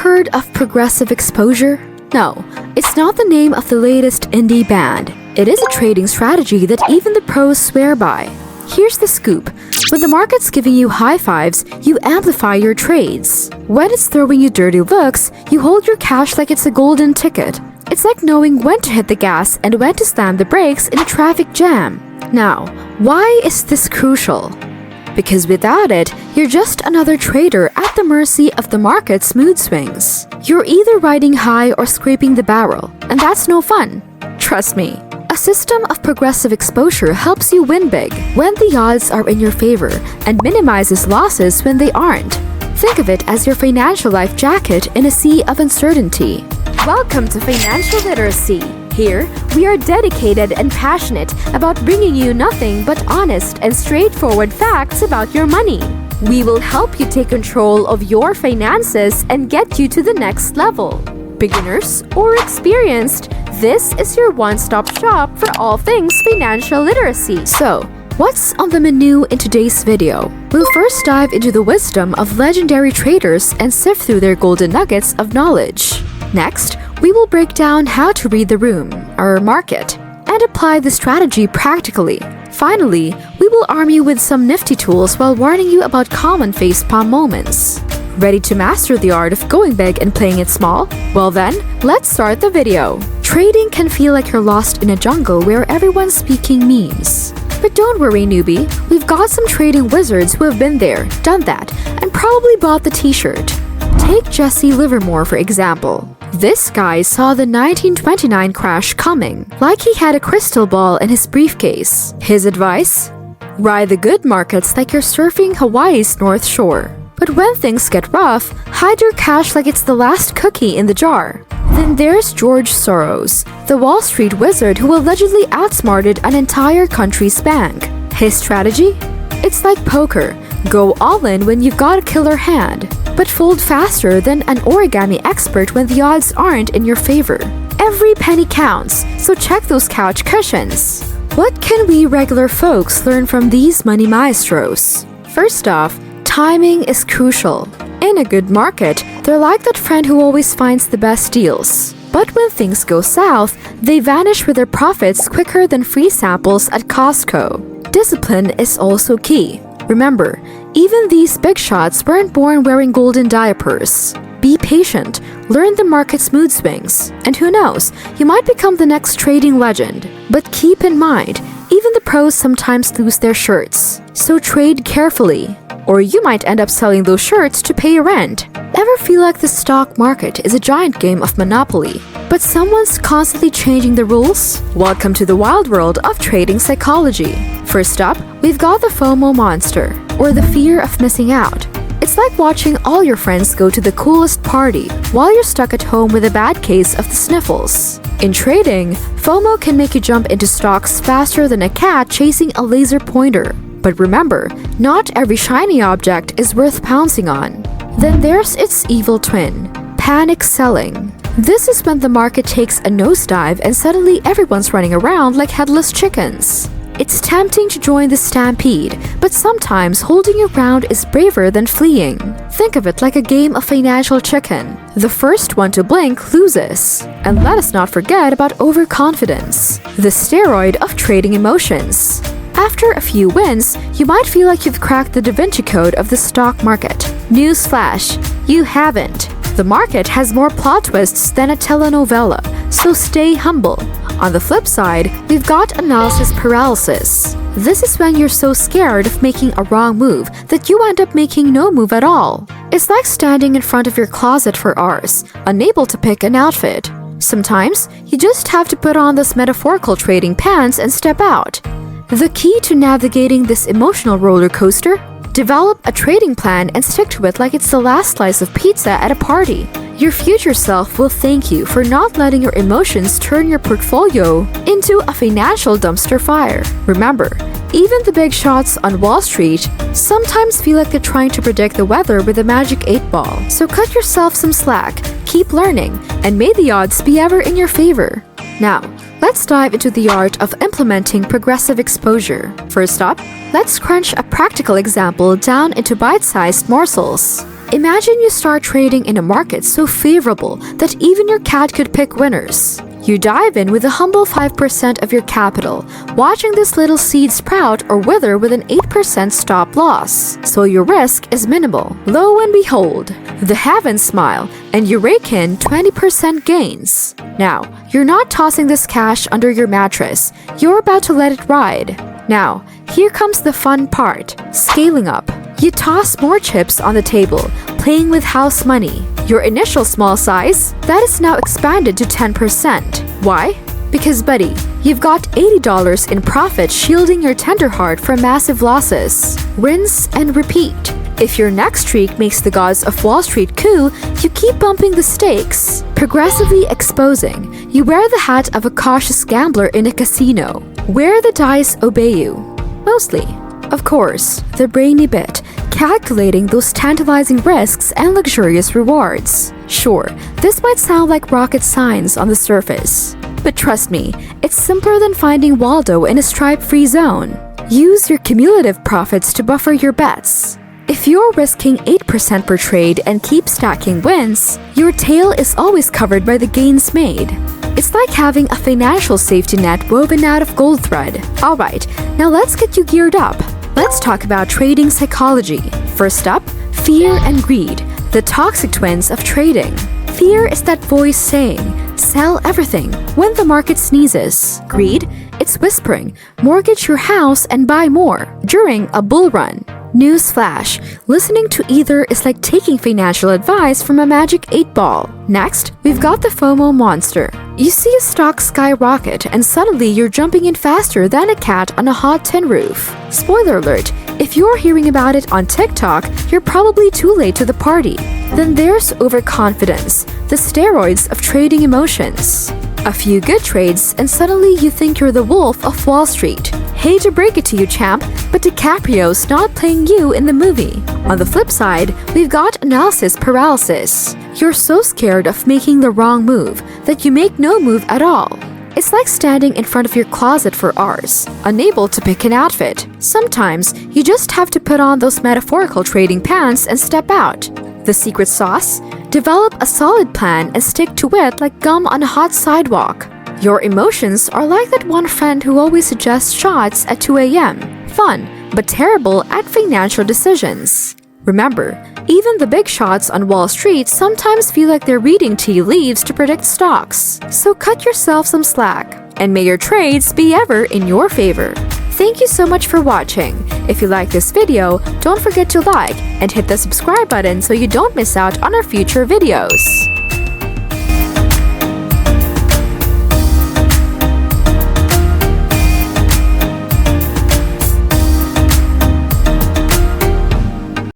heard of progressive exposure? No, it's not the name of the latest indie band. It is a trading strategy that even the pros swear by. Here's the scoop. When the market's giving you high fives, you amplify your trades. When it's throwing you dirty looks, you hold your cash like it's a golden ticket. It's like knowing when to hit the gas and when to slam the brakes in a traffic jam. Now, why is this crucial? Because without it, you're just another trader at the mercy of the market's mood swings. You're either riding high or scraping the barrel, and that's no fun. Trust me. A system of progressive exposure helps you win big when the odds are in your favor and minimizes losses when they aren't. Think of it as your financial life jacket in a sea of uncertainty. Welcome to Financial Literacy. Here, we are dedicated and passionate about bringing you nothing but honest and straightforward facts about your money. We will help you take control of your finances and get you to the next level. Beginners or experienced, this is your one-stop shop for all things financial literacy. So, what's on the menu in today's video? We'll first dive into the wisdom of legendary traders and sift through their golden nuggets of knowledge. Next, we will break down how to read the room, our market, and apply the strategy practically. Finally, we will arm you with some nifty tools while warning you about common facepalm moments. Ready to master the art of going big and playing it small? Well then, let's start the video. Trading can feel like you're lost in a jungle where everyone's speaking memes. But don't worry, newbie, we've got some trading wizards who have been there, done that, and probably bought the t-shirt. Take Jesse Livermore for example. This guy saw the 1929 crash coming, like he had a crystal ball in his briefcase. His advice? Ride the good markets like you're surfing Hawaii's North Shore. But when things get rough, hide your cash like it's the last cookie in the jar. Then there's George Soros, the Wall Street wizard who allegedly outsmarted an entire country's bank. His strategy? It's like poker. Go all in when you've got a killer hand, but fold faster than an origami expert when the odds aren't in your favor. Every penny counts, so check those couch cushions. What can we regular folks learn from these money maestros? First off, timing is crucial. In a good market, they're like that friend who always finds the best deals. But when things go south, they vanish with their profits quicker than free samples at Costco. Discipline is also key. Remember, even these big shots weren't born wearing golden diapers. Be patient, learn the market's mood swings, and who knows, you might become the next trading legend. But keep in mind, even the pros sometimes lose their shirts. So trade carefully, or you might end up selling those shirts to pay rent. Ever feel like the stock market is a giant game of Monopoly, but someone's constantly changing the rules? Welcome to the wild world of trading psychology. First up, we've got the FOMO monster, or the fear of missing out. It's like watching all your friends go to the coolest party while you're stuck at home with a bad case of the sniffles. In trading, FOMO can make you jump into stocks faster than a cat chasing a laser pointer. But remember, not every shiny object is worth pouncing on. Then there's its evil twin, panic selling. This is when the market takes a nosedive and suddenly everyone's running around like headless chickens. It's tempting to join the stampede, but sometimes holding your ground is braver than fleeing. Think of it like a game of financial chicken. The first one to blink loses. And let us not forget about overconfidence, the steroid of trading emotions. After a few wins, you might feel like you've cracked the Da Vinci Code of the stock market. Newsflash, you haven't. The market has more plot twists than a telenovela, so stay humble. On the flip side, we've got analysis paralysis. This is when you're so scared of making a wrong move that you end up making no move at all. It's like standing in front of your closet for hours, unable to pick an outfit. Sometimes, you just have to put on this metaphorical trading pants and step out. The key to navigating this emotional roller coaster? Develop a trading plan and stick to it like it's the last slice of pizza at a party. Your future self will thank you for not letting your emotions turn your portfolio into a financial dumpster fire. Remember, even the big shots on Wall Street sometimes feel like they're trying to predict the weather with a magic 8-ball. So cut yourself some slack, keep learning, and may the odds be ever in your favor. Now, let's dive into the art of implementing progressive exposure. First up, let's crunch a practical example down into bite-sized morsels. Imagine you start trading in a market so favorable that even your cat could pick winners. You dive in with a humble 5% of your capital, watching this little seed sprout or wither with an 8% stop loss. So your risk is minimal. Lo and behold, the heavens smile and you rake in 20% gains. Now, you're not tossing this cash under your mattress. You're about to let it ride. Now, here comes the fun part, scaling up. You toss more chips on the table, playing with house money. Your initial small size, that is now expanded to 10%. Why? Because buddy, you've got $80 in profit shielding your tender heart from massive losses. Rinse and repeat. If your next streak makes the gods of Wall Street coo, you keep bumping the stakes, progressively exposing. You wear the hat of a cautious gambler in a casino, where the dice obey you. Mostly. Of course, the brainy bit, calculating those tantalizing risks and luxurious rewards. Sure, this might sound like rocket science on the surface, but trust me, it's simpler than finding Waldo in a stripe-free zone. Use your cumulative profits to buffer your bets. If you're risking 8% per trade and keep stacking wins, your tail is always covered by the gains made. It's like having a financial safety net woven out of gold thread. Alright, now let's get you geared up. Let's talk about trading psychology. First up, fear and greed, the toxic twins of trading. Fear is that voice saying, sell everything when the market sneezes. Greed, it's whispering, mortgage your house and buy more during a bull run. Newsflash, listening to either is like taking financial advice from a magic 8-ball. Next, we've got the FOMO monster. You see a stock skyrocket and suddenly you're jumping in faster than a cat on a hot tin roof. Spoiler alert, if you're hearing about it on TikTok, you're probably too late to the party. Then there's overconfidence, the steroids of trading emotions. A few good trades and suddenly you think you're the wolf of Wall Street. Hate to break it to you, champ, but DiCaprio's not playing you in the movie. On the flip side, we've got analysis paralysis. You're so scared of making the wrong move that you make no move at all. It's like standing in front of your closet for hours, unable to pick an outfit. Sometimes, you just have to put on those metaphorical trading pants and step out. The secret sauce? Develop a solid plan and stick to it like gum on a hot sidewalk. Your emotions are like that one friend who always suggests shots at 2 a.m. Fun, but terrible at financial decisions. Remember, even the big shots on Wall Street sometimes feel like they're reading tea leaves to predict stocks. So cut yourself some slack, and may your trades be ever in your favor. Thank you so much for watching. If you like this video, don't forget to like and hit the subscribe button so you don't miss out on our future videos.